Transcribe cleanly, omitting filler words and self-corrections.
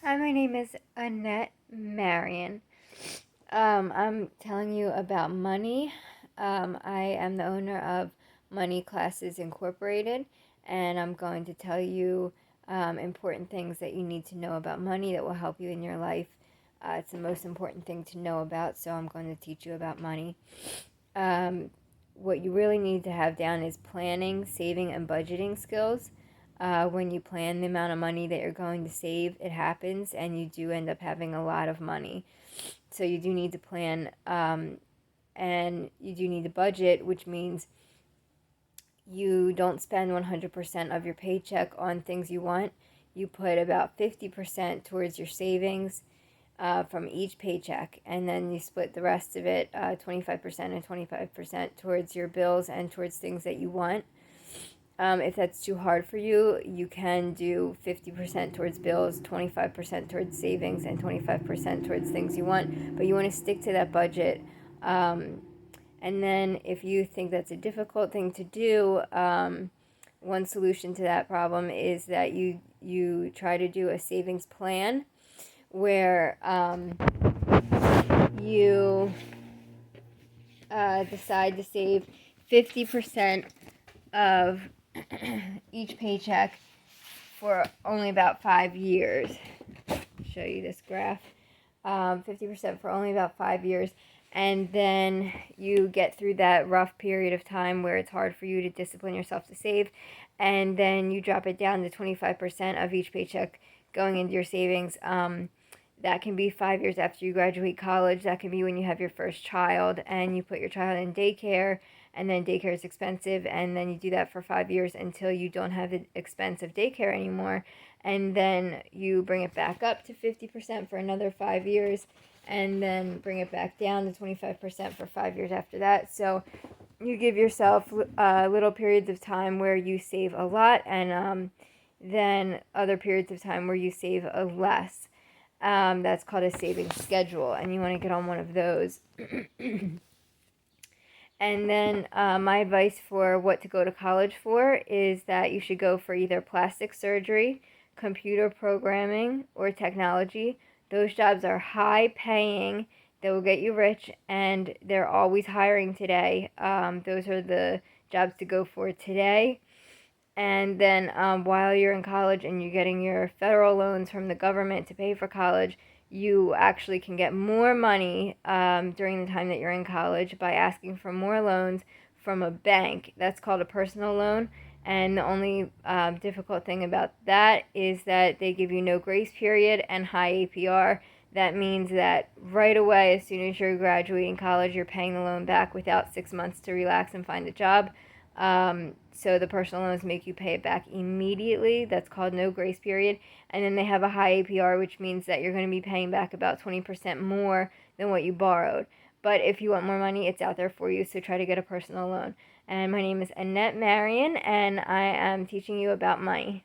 Hi, my name is Annette Marion. I'm telling you about money. I am the owner of Money Classes Incorporated, and I'm going to tell you important things that you need to know about money that will help you in your life. It's the most important thing to know about, so I'm going to teach you about money. Um, what you really need to have down is planning, saving, and budgeting skills. When you plan the amount of money that you're going to save, it happens, and you do end up having a lot of money. So you do need to plan, and you do need to budget, which means you don't spend 100% of your paycheck on things you want. You put about 50% towards your savings from each paycheck, and then you split the rest of it 25% and 25% towards your bills and towards things that you want. If that's too hard for you, you can do 50% towards bills, 25% towards savings, and 25% towards things you want. But you want to stick to that budget. And then, if you think that's a difficult thing to do, one solution to that problem is that you try to do a savings plan where you decide to save 50% of each paycheck for only about 5 years. I'll show you this graph. 50% for only about 5 years. And then you get through that rough period of time where it's hard for you to discipline yourself to save. And then you drop it down to 25% of each paycheck going into your savings. That can be 5 years after you graduate college. That can be when you have your first child and you put your child in daycare, and then daycare is expensive, and then you do that for 5 years until you don't have the expense of daycare anymore, and then you bring it back up to 50% for another 5 years, and then bring it back down to 25% for 5 years after that. So you give yourself little periods of time where you save a lot, and then other periods of time where you save a less. That's called a savings schedule, and you want to get on one of those. And then my advice for what to go to college for is that you should go for either plastic surgery, computer programming, or technology. Those jobs are high paying, they will get you rich, and they're always hiring today. Those are the jobs to go for today. And then while you're in college and you're getting your federal loans from the government to pay for college, you actually can get more money during the time that you're in college by asking for more loans from a bank. That's called a personal loan. And the only difficult thing about that is that they give you no grace period and high APR. That means that right away, as soon as you're graduating college, you're paying the loan back without 6 months to relax and find a job. So the personal loans make you pay it back immediately. That's called no grace period. And then they have a high APR, which means that you're going to be paying back about 20% more than what you borrowed. But if you want more money, it's out there for you. So try to get a personal loan. And my name is Annette Marion, and I am teaching you about money.